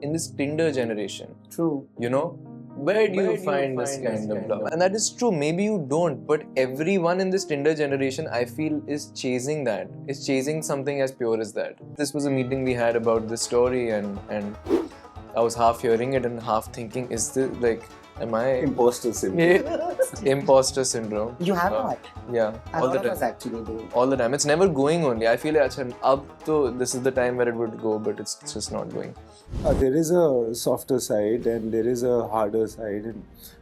in this Tinder generation. True. You know, where do you find this kind of love? And that is true, maybe you don't, but everyone in this Tinder generation, I feel, is chasing that, is chasing something as pure as that. This was a meeting we had about this story, and I was half hearing it and half thinking, is this like, am I... Imposter syndrome. Imposter syndrome. You have that? Yeah, all the time. Actually do. All the time. It's never going only. I feel like, this is the time where it would go, but it's just not going. There is a softer side and there is a harder side,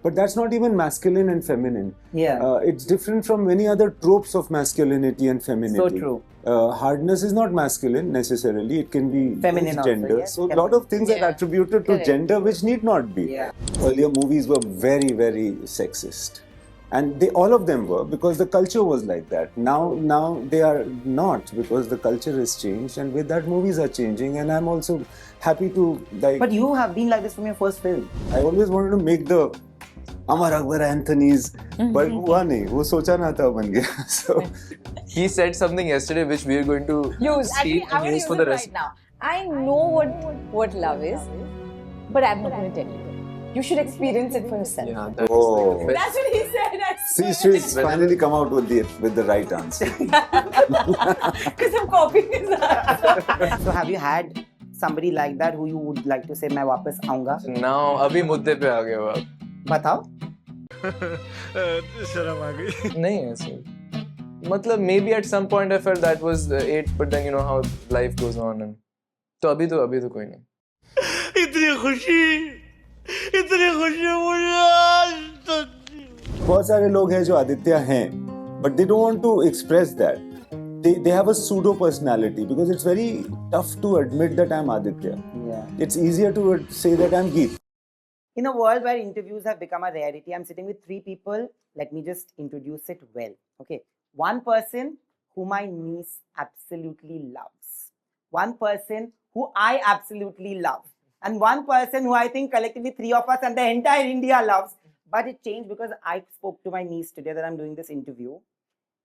but that's not even masculine and feminine. Yeah. It's different from many other tropes of masculinity and femininity. So true. Hardness is not masculine necessarily. It can be feminine gender. Also, yeah. So a lot of things are attributed to gender which need not be. Yeah. Earlier movies were very, very sexist. And all of them were, because the culture was like that. Now they are not, because the culture has changed, and with that movies are changing, and I'm also happy to like... But you have been like this from your first film. I always wanted to make the Amar Akbar Anthony's, but hua nahi, wo socha na tha ban gaya. So he said something yesterday which we are going to use. See I want to use for it the rest. right now. I know what love is, but I'm not going to tell you. You should experience it for yourself. Yeah, that's what he said. See, she's finally come out with the right answer. Because I'm copying his answer. So have you had somebody like that who you would like to say, Main Vapas Aaunga? Now, abhi mudde pe aa gaye ho aap. Batao. शर्म आ गई. नहीं ऐसे. मतलब maybe at some point I felt that was it, but then you know how life goes on, and तो अभी तो कोई नहीं. इतनी खुशी मुझे आज तक. बहुत सारे लोग हैं जो आदित्य हैं, but they don't want to express that. They have a pseudo personality because it's very tough to admit that I'm Aditya. Yeah. It's easier to say that I'm Geet. In a world where interviews have become a rarity, I'm sitting with three people. Let me just introduce it well. Okay. One person who my niece absolutely loves. One person who I absolutely love. And one person who I think collectively three of us and the entire India loves. But it changed because I spoke to my niece today that I'm doing this interview.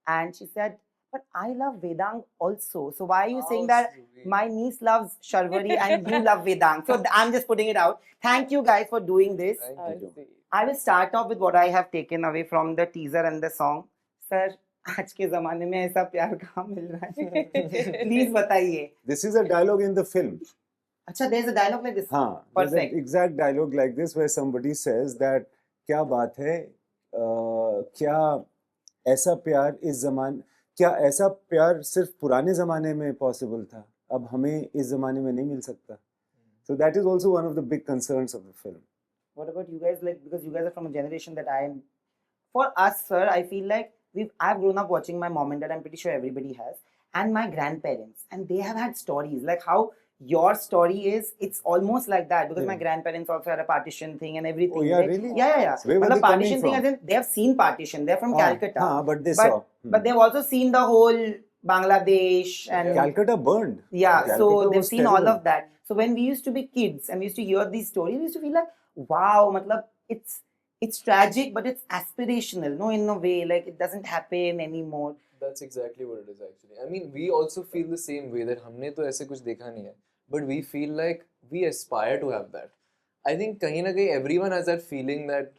And she said, but I love Vedang also. So why are you saying that sweet. My niece loves Sharvari and you love Vedang? So I'm just putting it out. Thank you guys for doing this. Thank you. I will start off with what I have taken away from the teaser and the song. Sir, आज के ज़माने में ऐसा प्यार कहाँ मिल रहा है? Please बताइए. This is a dialogue in the film. अच्छा, there's a dialogue like this. हाँ, there's an Perfect. exact dialogue like this where somebody says that क्या बात है, क्या ऐसा प्यार इस ज़माने, क्या ऐसा प्यार सिर्फ पुराने ज़माने में possible था, अब हमें इस ज़माने में नहीं मिल सकता. So that is also one of the big concerns of the film. What about you guys? Like, because you guys are from a generation that I am. For us, sir, I feel like I've grown up watching my mom and dad. I'm pretty sure everybody has, and my grandparents, and they have had stories like how your story is. It's almost like that because my grandparents also had a partition thing and everything. Oh yeah, like, really? Yeah. So where were the they partition coming thing, from? as in they have seen partition. They're from Calcutta. But they saw. But they've also seen the whole Bangladesh and Calcutta burned. yeah. Calcutta So they've was seen all terrible. of that. So when we used to be kids and we used to hear these stories, we used to feel like, wow, matlab, it's tragic, but it's aspirational. No, in a way, like it doesn't happen anymore. That's exactly what it is actually. I mean, we also feel the same way that हमने तो ऐसे कुछ देखा नहीं है, but we feel like we aspire to have that. I think कहीं ना कहीं everyone has that feeling that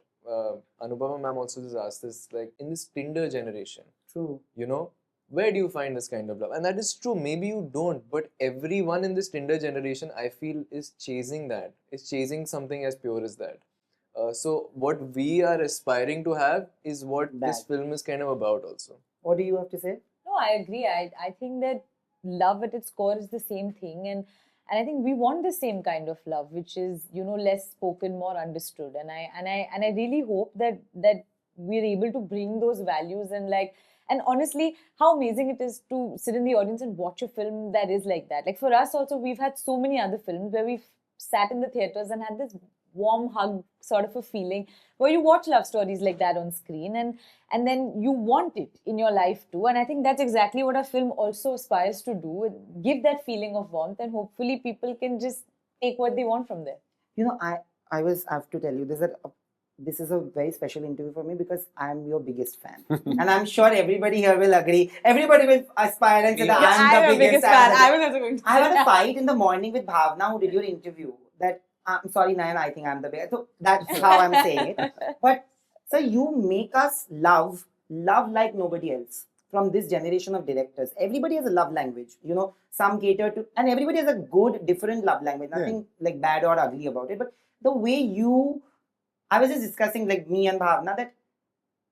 Anupama ma'am also just asked this, like in this Tinder generation. True. You know, where do you find this kind of love? And that is true, maybe you don't, but everyone in this Tinder generation, I feel, is chasing that, is chasing something as pure as that. So what we are aspiring to have is what this film is kind of about also. What do you have to say? No, I agree. I think that love at its core is the same thing, and I think we want the same kind of love, which is, you know, less spoken, more understood. And I really hope that we're able to bring those values and honestly, how amazing it is to sit in the audience and watch a film that is like that. Like for us also, we've had so many other films where we've sat in the theatres and had this warm hug sort of a feeling where you watch love stories like that on screen and then you want it in your life too. And I think that's exactly what a film also aspires to do, give that feeling of warmth, and hopefully people can just take what they want from there. You know, I have to tell you this is a very special interview for me because I'm your biggest fan. And I'm sure everybody here will agree. Everybody will aspire and say that I'm the biggest fan. I was also going to I had a fight in the morning with Bhavna, who did your interview, that I'm sorry, Nayan, I think I'm the best. So that's how I'm saying it. But so you make us love like nobody else. From this generation of directors, everybody has a love language. You know, some cater to, and everybody has a good, different love language. Nothing like bad or ugly about it. But the way I was just discussing, like me and Bhavna, that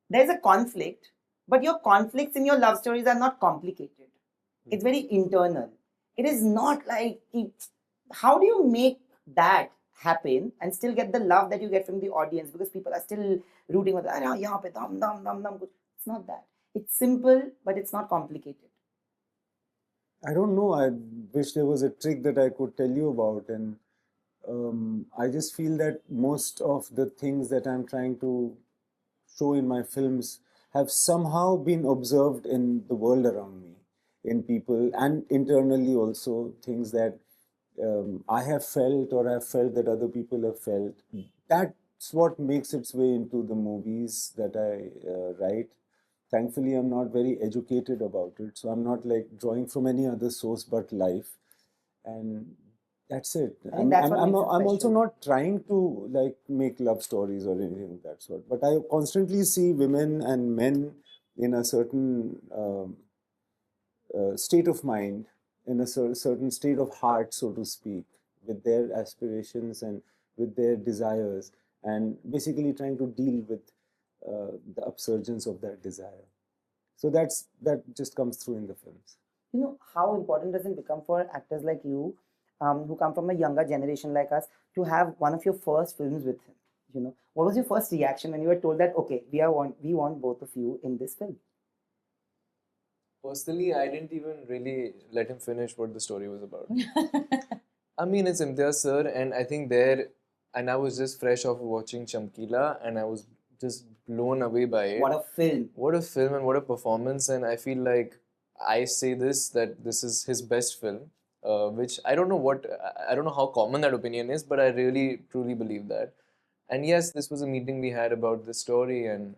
there's a conflict, but your conflicts in your love stories are not complicated. It's very internal. It is not like, how do you make that happen and still get the love that you get from the audience, because people are still rooting for that. It's not that. It's simple, but it's not complicated. I don't know. I wish there was a trick that I could tell you about. And I just feel that most of the things that I'm trying to show in my films have somehow been observed in the world around me, in people, and internally also, things that I have felt or have felt that other people have felt. That's what makes its way into the movies that I write. Thankfully, I'm not very educated about it, so I'm not like drawing from any other source but life, and that's it. I'm also not trying to like make love stories or anything of that sort, but I constantly see women and men in a certain state of mind, in a certain state of heart, so to speak, with their aspirations and with their desires, and basically trying to deal with the upsurgence of that desire. So that just comes through in the films. You know, how important does it become for actors like you, who come from a younger generation like us, to have one of your first films with him? You know, what was your first reaction when you were told that, okay, we want both of you in this film? Personally, I didn't even really let him finish what the story was about. I mean, it's Imtiaz sir, and I think I was just fresh off watching Chamkila, and I was just blown away by it. What a film. What a film and what a performance. And I feel like I say that this is his best film, which I don't know how common that opinion is, but I really truly believe that. And yes, this was a meeting we had about this story, and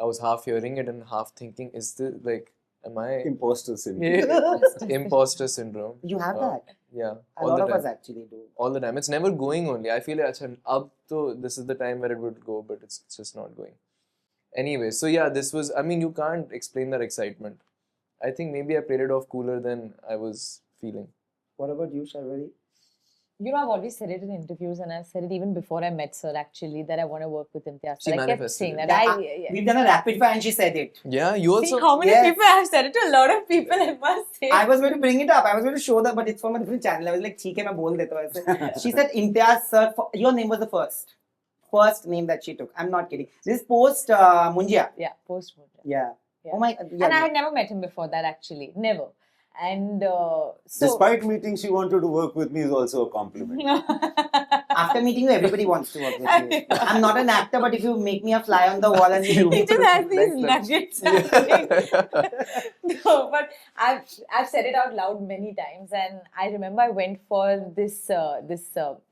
I was half hearing it and half thinking, is this like, am I... Imposter syndrome. Yeah. Imposter syndrome. You have that? Yeah. A lot of us actually do. All the time. It's never going only. I feel like this is the time where it would go, but it's just not going. Anyway, so yeah, this was, I mean, you can't explain that excitement. I think maybe I played it off cooler than I was feeling. What about you, Sharvari? You know, I've always said it in interviews, and I've said it even before I met sir, actually, that I want to work with Imtiaz. She I kept saying that. We've done a rapid fire and she said it. Yeah, you also... See how many people have said it to a lot of people, I must say. I was going to bring it up. I was going to show that, but it's from a different channel. I was like, "Theek hai, main bol deta hu." She said, Imtiaz sir, your name was the first name that she took. I'm not kidding. This is post Munjia. Yeah, post Munjia. Yeah. Yeah. Oh my. Yeah, and I had never met him before that, actually. Never. And so... Despite meeting, she wanted to work with me is also a compliment. After meeting you, everybody wants to work with you. I'm not an actor, but if you make me a fly on the wall and you... He just has these nuggets. No, but I've said it out loud many times, and I remember I went for this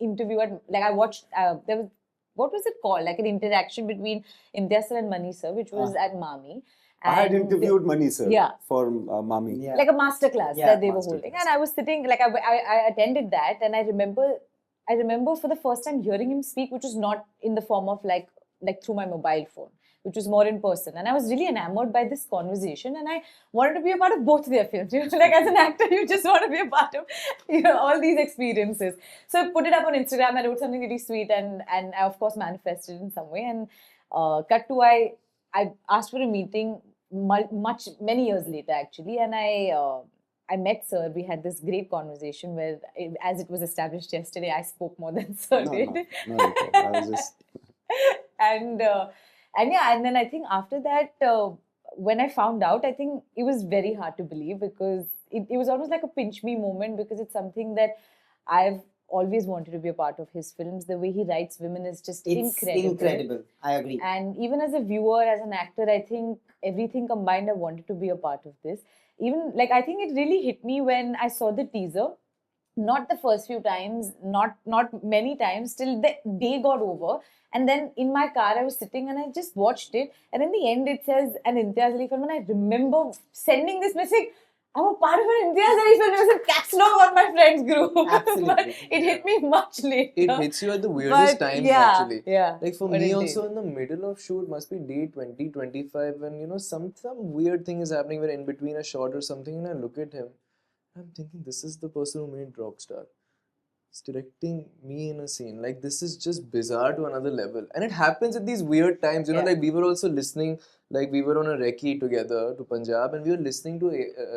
interview at, like, I watched, there was, what was it called? Like an interaction between Imtiaz sir and Mani sir, which was at Mami. I had interviewed Mani sir for Mami. Yeah. Like a masterclass that they were holding. And I was sitting, like I attended that, and I remember for the first time hearing him speak, which was not in the form of like through my mobile phone, which was more in person. And I was really enamored by this conversation, and I wanted to be a part of both their films. You know, like as an actor, you just want to be a part of, you know, all these experiences. So I put it up on Instagram. I wrote something really sweet, and I of course manifested in some way. And cut to I asked for a meeting many years later, actually, and I met sir. We had this great conversation where, as it was established yesterday, I spoke more than sir did. No, I was just... and then I think after that, when I found out, I think it was very hard to believe, because it was almost like a pinch me moment, because it's something that I've always wanted to be a part of his films. The way he writes women is just incredible. I agree. And even as a viewer, as an actor, I think everything combined, I wanted to be a part of this. Even, like, I think it really hit me when I saw the teaser. Not the first few times, not many times, till the day got over. And then in my car, I was sitting and I just watched it. And in the end, it says an Imtiaz Ali film. And I remember sending this message, I'm a part of an Imtiaz Ali film. It was a caps lock on my friend's group. Absolutely. But it hit me much later. It hits you at the weirdest But times, yeah, actually. yeah, Like for but me it also, did. in the middle of shoot, must be day 20, 25, when, you know, some weird thing is happening where in between a shot or something, and I look at him, I'm thinking, this is the person who made Rockstar. He's directing me in a scene. Like, this is just bizarre to another level. And it happens at these weird times. You know, Yeah. like we were also listening, like we were on a recce together to Punjab, and we were listening to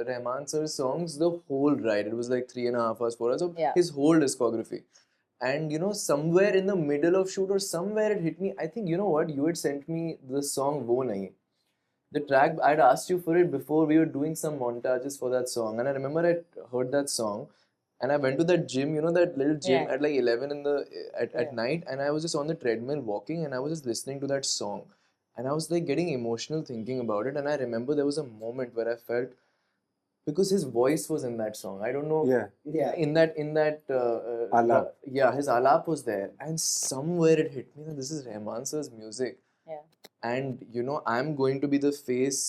Rahman sir's songs the whole ride. It was like 3.5 hours, 4 hours of Yeah. his whole discography. And you know, somewhere in the middle of shoot or somewhere it hit me. I think, you know what, you had sent me the song Wo Nahi. The track, I'd asked you for it before. We were doing some montages for that song, and I remember I heard that song, and I went to that gym, you know, that little gym Yeah. at like 11 in the at Yeah. night, and I was just on the treadmill walking, and I was just listening to that song, and I was like getting emotional thinking about it. And I remember there was a moment where I felt, because his voice was in that song. I don't know. Yeah. Yeah. In that Alap. yeah, his alap was there, and somewhere it hit me that this is Rahman sir's music. Yeah. And you know, I'm going to be the face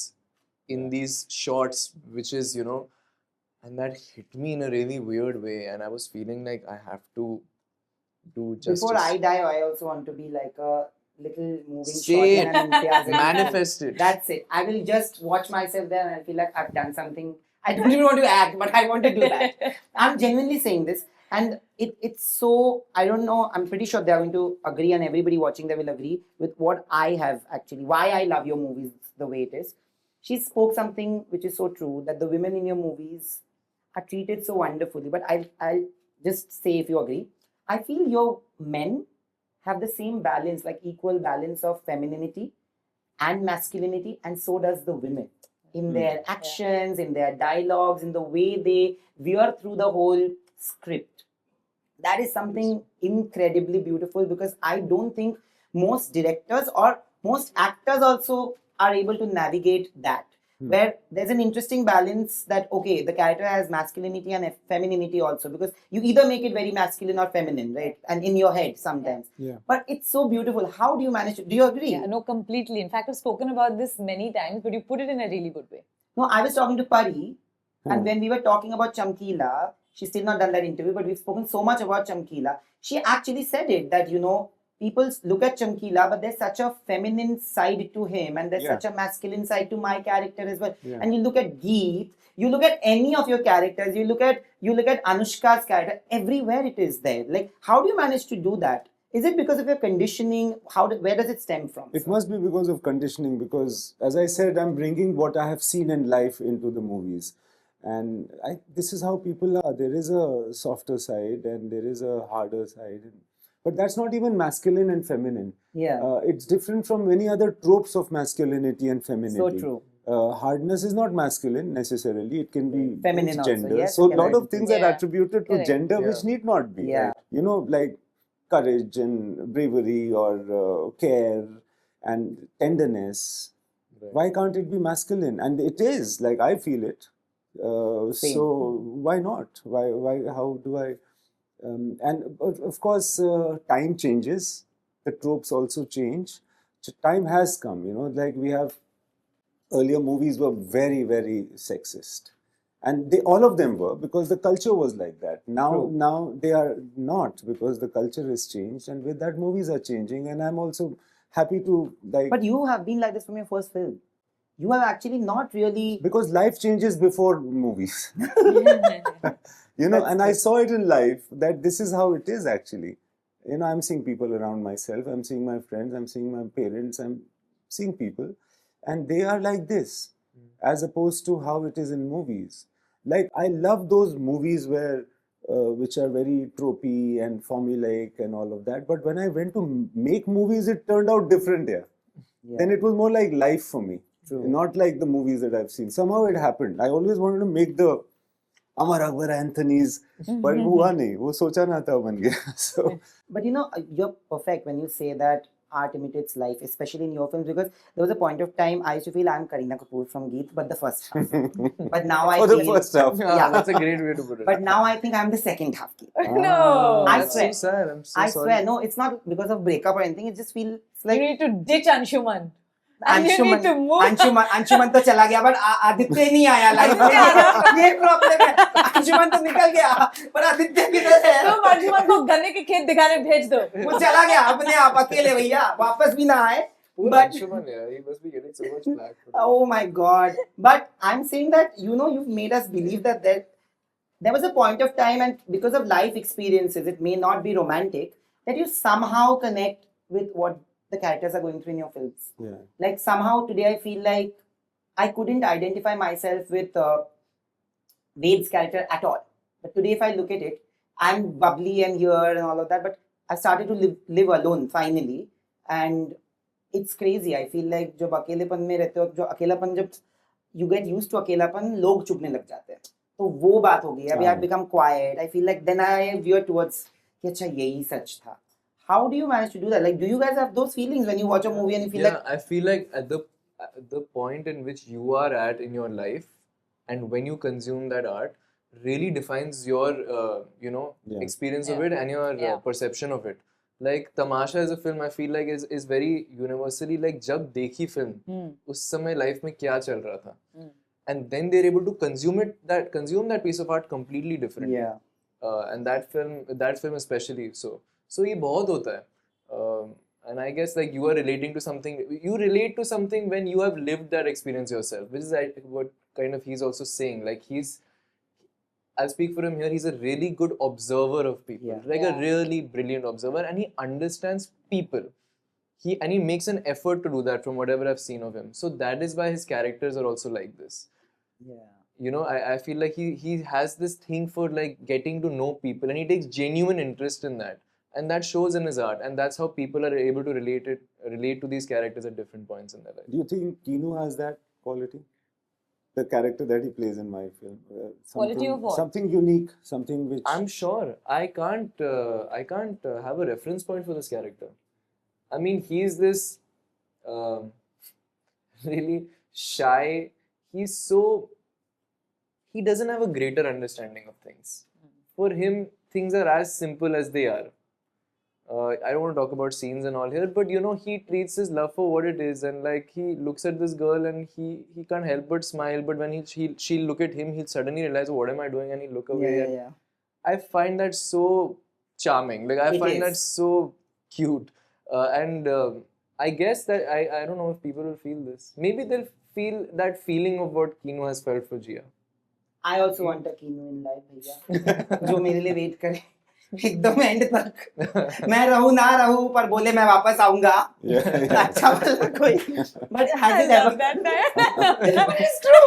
in these shots, which is, you know, and that hit me in a really weird way, and I was feeling like I have to do justice. Before I die, I also want to be like a little moving Say shot in an Imtiaz Ali. manifest it. That's it. I will just watch myself there and I feel like I've done something. I don't even want to act, but I want to do that. I'm genuinely saying this. And it's so, I don't know, I'm pretty sure they're going to agree, and everybody watching there will agree with what I have actually, why I love your movies the way it is. She spoke something which is so true, that the women in your movies are treated so wonderfully. But I'll just say, if you agree, I feel your men have the same balance, like equal balance of femininity and masculinity, and so does the women in their actions, in their dialogues, in the way they veer through the whole script. That is something incredibly beautiful, because I don't think most directors or most actors also are able to navigate that. Where there's an interesting balance that, okay, the character has masculinity and femininity also, because you either make it very masculine or feminine, right? And in your head sometimes. Yeah. But it's so beautiful. How do you manage to, do you agree? Yeah, no, completely. In fact, I've spoken about this many times, but you put it in a really good way. No, I was talking to Pari, and when we were talking about Chamkila, she's still not done that interview, but we've spoken so much about Chamkila. She actually said it, that, you know, people look at Chamkila, but there's such a feminine side to him, and there's such a masculine side to my character as well. Yeah. And you look at Geet, you look at any of your characters, you look at Anushka's character, everywhere it is there. Like, how do you manage to do that? Is it because of your conditioning? Where does it stem from? It must be because of conditioning, because, as I said, I'm bringing what I have seen in life into the movies. And this is how people are. There is a softer side and there is a harder side. But that's not even masculine and feminine. Yeah. It's different from many other tropes of masculinity and femininity. So true. Hardness is not masculine necessarily. It can be Feminine also, gender. yes, So a correct. lot of things are Yeah. attributed to Correct. gender, which need not be. Yeah. Right? You know, like courage and bravery or care and tenderness. Right. Why can't it be masculine? And it is, like, I feel it. Same. So why not? Why? How do I? And of course, time changes. The tropes also change. So time has come. You know, like we have earlier movies were very, very sexist, and all of them were, because the culture was like that. Now they are not, because the culture has changed, and with that movies are changing. And I'm also happy to, like. But you have been like this from your first film. You have actually not really. Because life changes before movies. You know, and I saw it in life that this is how it is actually. You know, I'm seeing people around myself, I'm seeing my friends, I'm seeing my parents, I'm seeing people, and they are like this, as opposed to how it is in movies. Like, I love those movies where, which are very tropey and formulaic and all of that. But when I went to make movies, it turned out different here. Yeah. Then it was more like life for me. True. Not like the movies that I've seen. Somehow it happened. I always wanted to make the Amar Akbar Anthony's, but hua nahi. Wo socha na tha ban gaya. So, But you know, you're perfect when you say that art imitates life, especially in your films, because there was a point of time I used to feel I'm Kareena Kapoor from Geet, but the first half. But now I for feel. the first half. Yeah. That's a great way to put it. But now I think I'm the second half Geet. No. I That's swear. so sad. I'm so I sorry. swear, no, it's not because of breakup or anything. It just feels You like. need to ditch Anshuman. And you need to move. Anshuman तो चला गया but Aditya नहीं आया life में ये problem है अंशुमन तो निकल गया पर आदित्य किधर है तुम अंशुमन को गन्ने के खेत दिखाने भेज दो. वो चला गया अपने आप अकेले भैया वापस भी ना आए Poor but Anshuman, yeah, he must be getting so much flack for that. oh my god but I'm saying that you've made us believe that there was a point of time and because of life experiences it may not be romantic that you somehow connect with what the characters are going through in your films. Yeah. Like somehow today I feel like I couldn't identify myself with Ved's character at all. But today if I look at it, I'm bubbly and here and all of that, but I started to live alone finally. And it's crazy. I feel like जब अकेलेपन में रहते हो, जो अकेलापन जब you get used to अकेलापन, लोग चुभने लग जाते हैं. तो वो बात हो गई. अभी I've become quiet. I feel like then I veer towards कि अच्छा यही सच था. How do you manage to do that? Like, do you guys have those feelings when you watch a movie and you feel like... I feel like at the point in which you are at in your life and when you consume that art really defines your, experience of it and your perception of it. Like, Tamasha as a film, I feel like is very universally like, जब देखी film, उस समय life में क्या चल रहा था. And then they're able to consume that piece of art completely differently. Yeah. And that film especially so. So ये बहुत होता है. And I guess like you are relating to something. You relate to something when you have lived that experience yourself, which is what kind of he's also saying. Like I'll speak for him here. He's a really good observer of people, a really brilliant observer, and he understands people. He makes an effort to do that from whatever I've seen of him. So that is why his characters are also like this. Yeah. I feel like he has this thing for like getting to know people, and he takes genuine interest in that. And that shows in his art, and that's how people are able to relate to these characters at different points in their life. Do you think Keanu has that quality? The character that he plays in my film, Quality of what? Something unique, something which I'm sure I can't have a reference point for this character. I mean, he's this really shy. He doesn't have a greater understanding of things. For him, things are as simple as they are. I don't want to talk about scenes and all here, but he treats his love for what it is, and like he looks at this girl and he can't help but smile, but when she'll look at him, he'll suddenly realize, what am I doing, and he'll look away. Yeah. I find that so charming. Like I find that so cute, and I guess that I don't know if people will feel this. Maybe they'll feel that feeling of what Keanu has felt for Jia. I also want a Keanu in life, भैया जो मेरे लिए wait करे एकदम and तक मैं रहूं ना रहूं पर बोले मैं वापस आऊंगा अच्छा वाला कोई but has it ever but it's true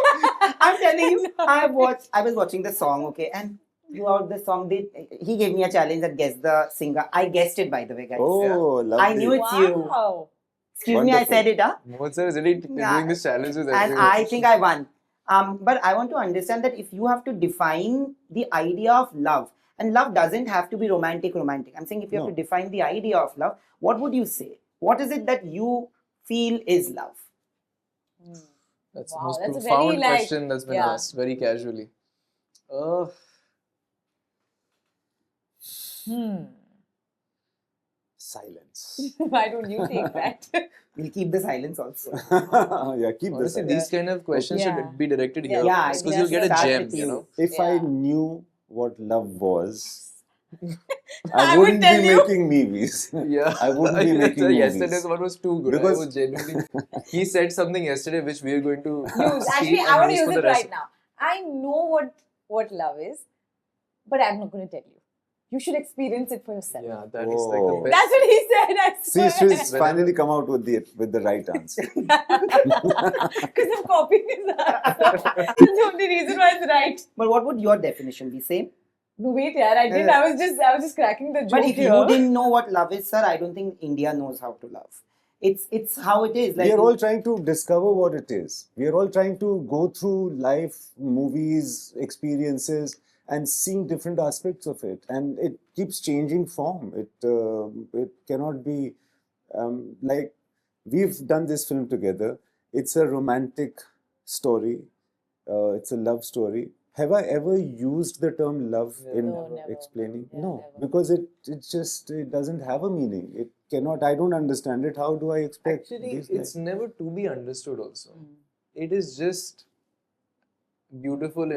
I'm telling you I was watching the song and throughout the song he gave me a challenge that guess the singer. I guessed it, by the way, guys. lovely. I knew it's you. Excuse me, I said it. Mohsen is really doing this challenge with and I think I won. But I want to understand that if you have to define the idea of love, and love doesn't have to be romantic. I'm saying if you have to define the idea of love, what would you say? What is it that you feel is love? That's the most profound question that's been asked very casually. Silence. Why don't you take that? We'll keep the silence also. Keep the Honestly, silence. these kind of questions should be directed here. Yeah, because you'll get a gem, If I knew what love was, I wouldn't be making movies. I wouldn't be making movies. Yesterday's one was too good. Because I was genuinely... He said something yesterday which we are going to use. Actually, I want to use it right now. I know what love is, but I'm not going to tell you. You should experience it for yourself. Yeah, that is like the best. That's what he said. I swear. See, she's finally come out with the right answer. Because I'm copying his answer. That's the only reason why it's right. But what would your definition be? Same? No, wait, yaar, I didn't. I was just cracking the joke. But if you didn't know what love is, sir, I don't think India knows how to love. It's how it is. Like we are all trying to discover what it is. We are all trying to go through life, movies, experiences, and seeing different aspects of it, and it keeps changing form. It cannot be like we've done this film together. It's a romantic story. It's a love story. have I ever used the term love in No, never. explaining? Yeah, No, never. because it doesn't have a meaning. It cannot. I don't understand it. How do I expect Actually, these it's things? never to be understood also. It is just beautiful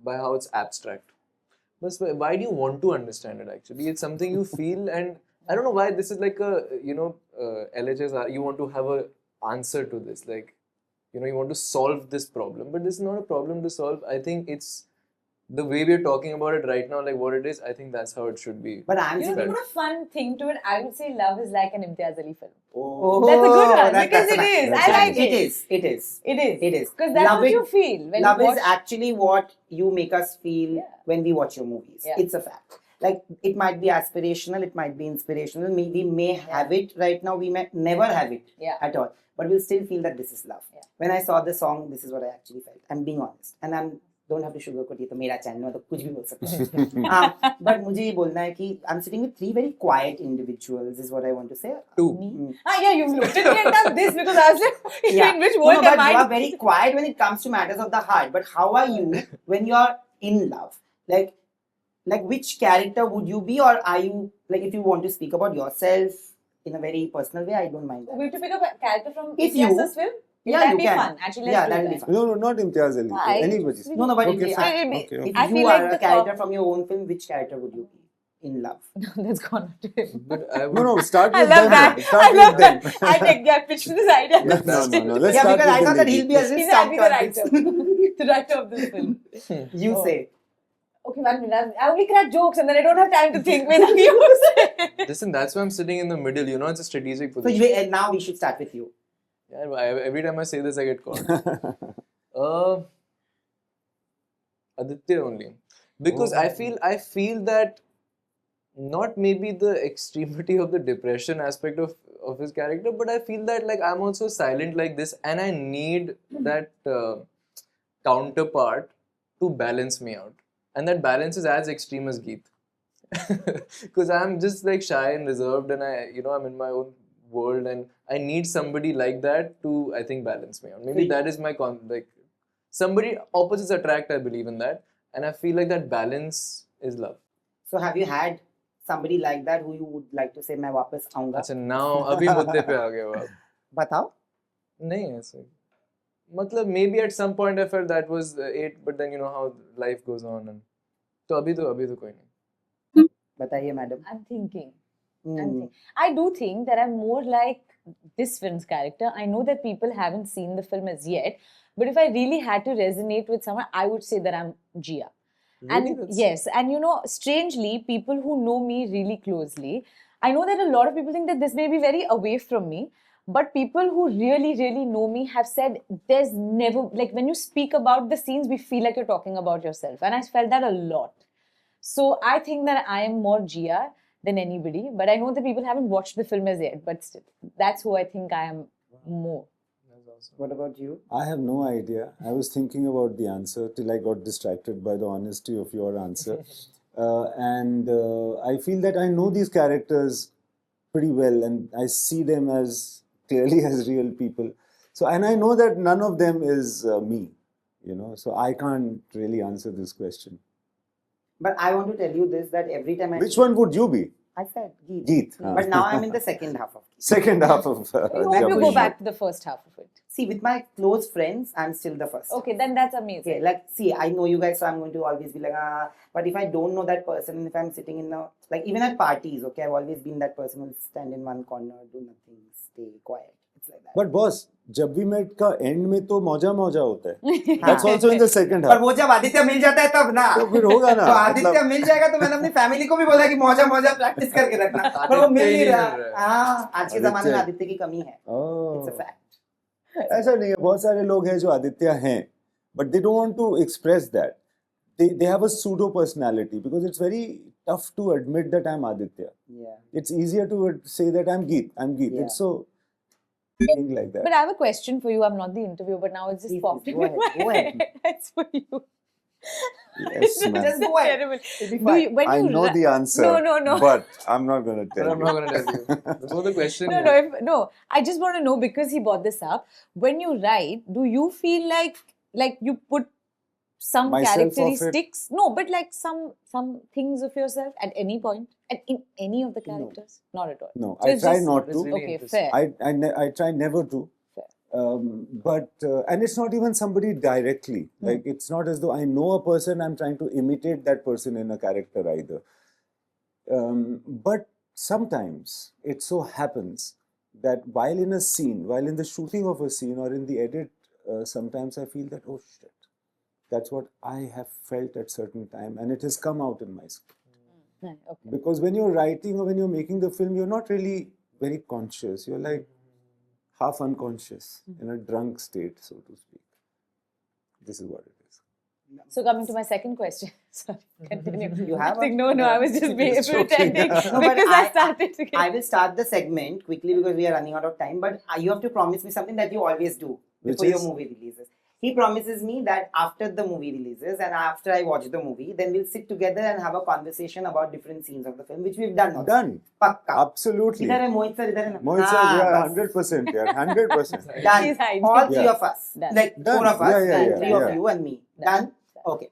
by how it's abstract. But why do you want to understand it actually? It's something you feel, and I don't know why this is like a, LHS, you want to have a answer to this. Like, you want to solve this problem. But this is not a problem to solve. I think it's the way we're talking about it right now, like what it is, I think that's how it should be. But I'm You know, to put a fun thing to it, I would say love is like an Imtiaz Ali film. Oh, That's a good one, that- because that's it is. that's I like It it. is. It is. It is. It is. Because that's Love what it- you feel when Love you watch. is actually what you make us feel Yeah. when we watch your movies. Yeah. It's a fact. Like, it might be aspirational, it might be inspirational. We may have it right now, we may never have it Yeah. at all. But we'll still feel that this is love. Yeah. When I saw the song, this is what I actually felt. I'm being honest. And I'm don't have to sugarcoat, ये तो मेरा channel है तो कुछ भी बोल सकता हूँ. But मुझे ये बोलना है कि I'm sitting with three very quiet individuals is what I want to say. Two. Mm. Yeah, you looked at me and done this because I was like, Yeah. in which No, world but am you are I? very quiet when it comes to matters of the heart. But how are you when you're in love? Like which character would you be, or are you, like, if you want to speak about yourself in a very personal way, I don't mind that. We have to pick up a character from If Imtiaz's you- film. Yeah, That'd you be can. fun. Actually, Yeah, let's that'll do be that. fun. no, not Imtiaz Ali. Why? Anybody. No, no, but Okay, if, fine. I- Okay, if okay. I you feel are like a the character top- from your own film, which character would you be in love? That's gone to him. But I would, No, start I with love them. that. then. Start I with love them. that. I think I pitched this idea. No, Let's Yeah, start because I with thought the that he'll lady. be a He's stumped the on writer. this. The writer of this film. You Oh. say. Okay, 1 minute. I only crack jokes and then I don't have time to think. Vedang, you say. listen, that's why I'm sitting in the middle. It's a strategic So position. and now we should start with you. Yeah, every time I say this, I get caught. Aditya only, because I feel that not maybe the extremity of the depression aspect of his character, but I feel that like I'm also silent like this, and I need that counterpart to balance me out, and that balance is as extreme as Geet, because I'm just like shy and reserved, and I'm in my own world, and I need somebody like that to, I think, balance me out. Maybe that is my somebody opposites attract. I believe in that, and I feel like that balance is love. So have you had somebody like that who you would like to say, मैं वापस आऊंगा? अच्छा now अभी मुद्दे पे आ गए हो आप. बताओ. नहीं ऐसे. मतलब maybe at some point I felt that was it, but then how life goes on, and तो अभी तो कोई नहीं. बताइए madam. I'm thinking. Hmm. I do think that I'm more like this film's character. I know that people haven't seen the film as yet, but if I really had to resonate with someone, I would say that I'm Gia. Really? And That's- yes, and strangely, people who know me really closely, I know that a lot of people think that this may be very away from me, but people who really, really know me have said there's never, like when you speak about the scenes, we feel like you're talking about yourself. And I felt that a lot. So I think that I am more Gia than anybody, but I know that people haven't watched the film as yet, but still, that's who I think I am more. What about you? I have no idea. I was thinking about the answer till I got distracted by the honesty of your answer. And I feel that I know these characters pretty well, and I see them as clearly as real people. So, and I know that none of them is me, so I can't really answer this question. But I want to tell you this, that every time Which one would you be? I said Geet. Geet. But now I'm in the second half of Geet. Second half of I hope you Jabari. go back to the first half of it. See, with my close friends, I'm still the first. Okay, then that's amazing. Okay, like, see, I know you guys, so I'm going to always be like, but if I don't know that person, and if I'm sitting in the, like, even at parties, okay, I've always been that person who'll stand in one corner, do nothing, stay quiet. It's like that. But boss, जब भी met का end में तो मौजा मौजा होता है. That's also in the second पर half. वो जब आदित्य मिल जाता है तब ना, तो फिर होगा ना. तो आदित्य मिल जाएगा तो मैंने अपनी फैमिली को भी बोला कि मौजा मौजा प्रैक्टिस करके रखना, पर वो मिल नहीं रहा. हाँ, आज के जमाने में आदित्य की कमी है. Oh. It's a fact. ऐसा नहीं है. बहुत सारे लोग हैं जो आदित्य हैं, but they don't want to express that. They have a pseudo personality because it's very tough to admit that I'm Aditya. Yeah. It's easier to say that I'm Geet. Yeah. It's so thing like that. But I have a question for you. I'm not the interviewer, but now it's just Please, popped please, in go my ahead, go ahead. head. It's for you. Yes, ma'am. Just go ahead. Terrible. It'll be Do fine. you, when I you know ra- the answer. No. But I'm not going to But tell I'm you. not gonna tell you. Before the question. No. I just want to know, because he brought this up. When you write, do you feel like you put some myself of it. characteristics? No, but like some things of yourself at any point and in any of the characters? Not at all. No, So I it's try just- not It's to. really Okay, interesting. fair. I try never to. Fair. And it's not even somebody directly. Like, it's not as though I know a person, I'm trying to imitate that person in a character either. But sometimes it so happens that while in a scene, while in the shooting of a scene or in the edit, sometimes I feel that, oh shit, that's what I have felt at certain time, and it has come out in my script. Right, okay. Because when you're writing or when you're making the film, you're not really very conscious. You're like half unconscious, in a drunk state, so to speak. This is what it is. So coming to my second question. Sorry, continue. You have I think, a- no, I was just It's joking. pretending No, but because I I- started to I will start the segment quickly because we are running out of time. But you have to promise me something that you always do Which before your is? movie releases. He promises me that after the movie releases and after I watch the movie, then we'll sit together and have a conversation about different scenes of the film, which we've done. also. Done. Pakka. Absolutely. इधर है मोहित sir, इधर है ना? Mohit sir, हाँ, yeah, बस. 100%, yeah, 100%. Done. He's hiding. All three Yeah. of us, Done. like Done. four of us, Yeah, yeah, and yeah, three yeah. of you and me. Done. Okay.